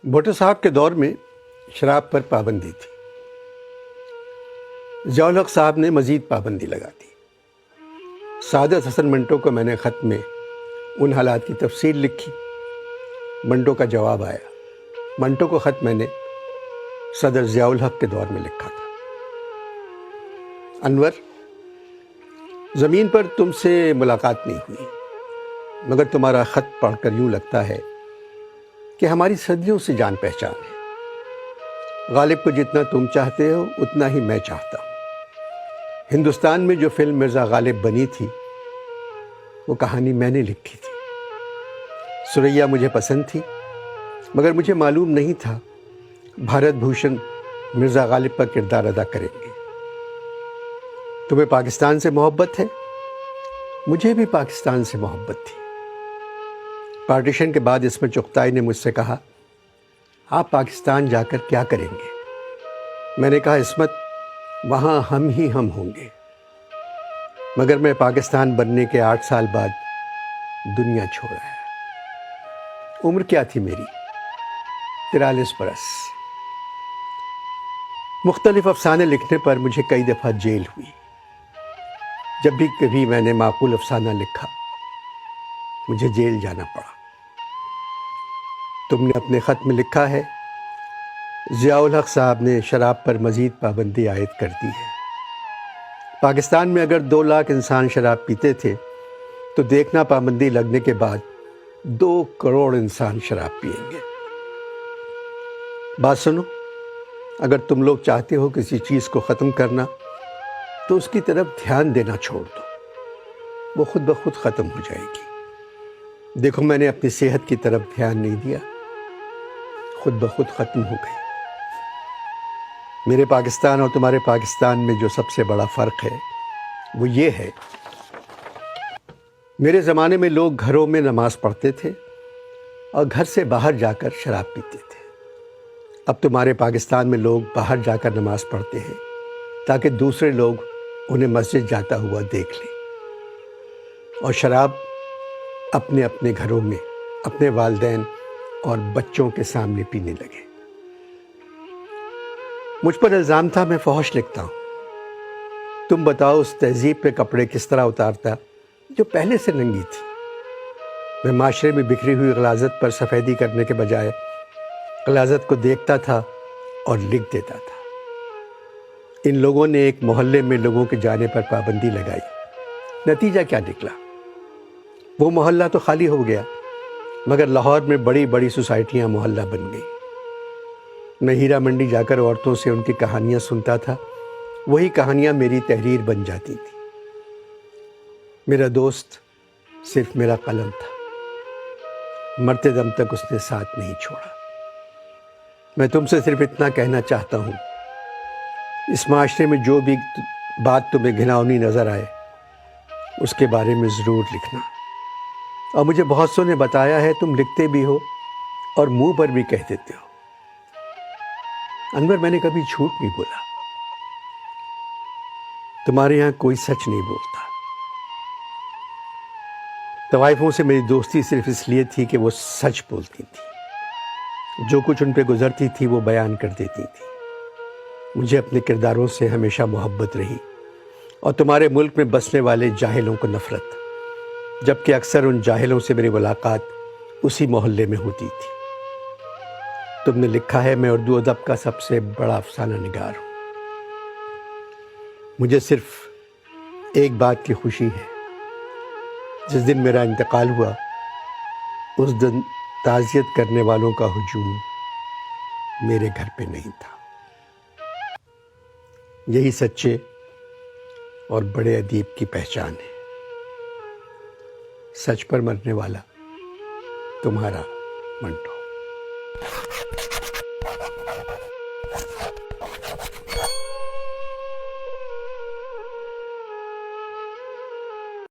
بھٹو صاحب کے دور میں شراب پر پابندی تھی۔ ضیاء الحق صاحب نے مزید پابندی لگا دی۔ سعادت حسن منٹو کو میں نے خط میں ان حالات کی تفصیل لکھی۔ منٹو کا جواب آیا۔ منٹو کو خط میں نے صدر ضیاء الحق کے دور میں لکھا تھا۔ انور، زمین پر تم سے ملاقات نہیں ہوئی، مگر تمہارا خط پڑھ کر یوں لگتا ہے کہ ہماری صدیوں سے جان پہچان ہے۔ غالب کو جتنا تم چاہتے ہو اتنا ہی میں چاہتا ہوں۔ ہندوستان میں جو فلم مرزا غالب بنی تھی وہ کہانی میں نے لکھی تھی۔ سریا مجھے پسند تھی، مگر مجھے معلوم نہیں تھا بھارت بھوشن مرزا غالب کا کردار ادا کریں گے۔ تمہیں پاکستان سے محبت ہے؟ مجھے بھی پاکستان سے محبت تھی۔ پارٹیشن کے بعد عصمت چغتائی نے مجھ سے کہا، آپ پاکستان جا کر کیا کریں گے؟ میں نے کہا، عصمت، وہاں ہم ہی ہم ہوں گے۔ مگر میں پاکستان بننے کے 8 سال بعد دنیا چھوڑ آیا۔ عمر کیا تھی میری؟ 43 برس۔ مختلف افسانے لکھنے پر مجھے کئی دفعہ جیل ہوئی۔ جب بھی کبھی میں نے معقول افسانہ لکھا مجھے جیل جانا پڑا۔ تم نے اپنے خط میں لکھا ہے، ضیاء الحق صاحب نے شراب پر مزید پابندی عائد کر دی ہے۔ پاکستان میں اگر 2 لاکھ انسان شراب پیتے تھے تو دیکھنا پابندی لگنے کے بعد 2 کروڑ انسان شراب پیئیں گے۔ بات سنو، اگر تم لوگ چاہتے ہو کسی چیز کو ختم کرنا تو اس کی طرف دھیان دینا چھوڑ دو، وہ خود بخود ختم ہو جائے گی۔ دیکھو، میں نے اپنی صحت کی طرف دھیان نہیں دیا، خود بخود ختم ہو گئی۔ میرے پاکستان اور تمہارے پاکستان میں جو سب سے بڑا فرق ہے وہ یہ ہے، میرے زمانے میں لوگ گھروں میں نماز پڑھتے تھے اور گھر سے باہر جا کر شراب پیتے تھے۔ اب تمہارے پاکستان میں لوگ باہر جا کر نماز پڑھتے ہیں تاکہ دوسرے لوگ انہیں مسجد جاتا ہوا دیکھ لیں، اور شراب اپنے اپنے گھروں میں اپنے والدین اور بچوں کے سامنے پینے لگے۔ مجھ پر الزام تھا میں فحش لکھتا ہوں۔ تم بتاؤ، اس تہذیب پہ کپڑے کس طرح اتارتا جو پہلے سے ننگی تھی؟ میں معاشرے میں بکھری ہوئی غلاظت پر سفیدی کرنے کے بجائے غلاظت کو دیکھتا تھا اور لکھ دیتا تھا۔ ان لوگوں نے ایک محلے میں لوگوں کے جانے پر پابندی لگائی، نتیجہ کیا نکلا؟ وہ محلہ تو خالی ہو گیا، مگر لاہور میں بڑی بڑی سوسائٹیاں محلہ بن گئی۔ میں ہیرا منڈی جا کر عورتوں سے ان کی کہانیاں سنتا تھا، وہی کہانیاں میری تحریر بن جاتی تھی۔ میرا دوست صرف میرا قلم تھا، مرتے دم تک اس نے ساتھ نہیں چھوڑا۔ میں تم سے صرف اتنا کہنا چاہتا ہوں، اس معاشرے میں جو بھی بات تمہیں گھناؤنی نظر آئے اس کے بارے میں ضرور لکھنا۔ اور مجھے بہت سو نے بتایا ہے تم لکھتے بھی ہو اور منہ پر بھی کہہ دیتے ہو۔ انور، میں نے کبھی جھوٹ نہیں بولا، تمہارے یہاں کوئی سچ نہیں بولتا۔ طوائفوں سے میری دوستی صرف اس لیے تھی کہ وہ سچ بولتی تھی، جو کچھ ان پہ گزرتی تھی وہ بیان کر دیتی تھی۔ مجھے اپنے کرداروں سے ہمیشہ محبت رہی، اور تمہارے ملک میں بسنے والے جاہلوں کو نفرت، جبکہ اکثر ان جاہلوں سے میری ملاقات اسی محلے میں ہوتی تھی۔ تم نے لکھا ہے، میں اردو ادب کا سب سے بڑا افسانہ نگار ہوں۔ مجھے صرف ایک بات کی خوشی ہے، جس دن میرا انتقال ہوا اس دن تعزیت کرنے والوں کا ہجوم میرے گھر پہ نہیں تھا۔ یہی سچے اور بڑے ادیب کی پہچان ہے، سچ پر مرنے والا تمہارا منٹو۔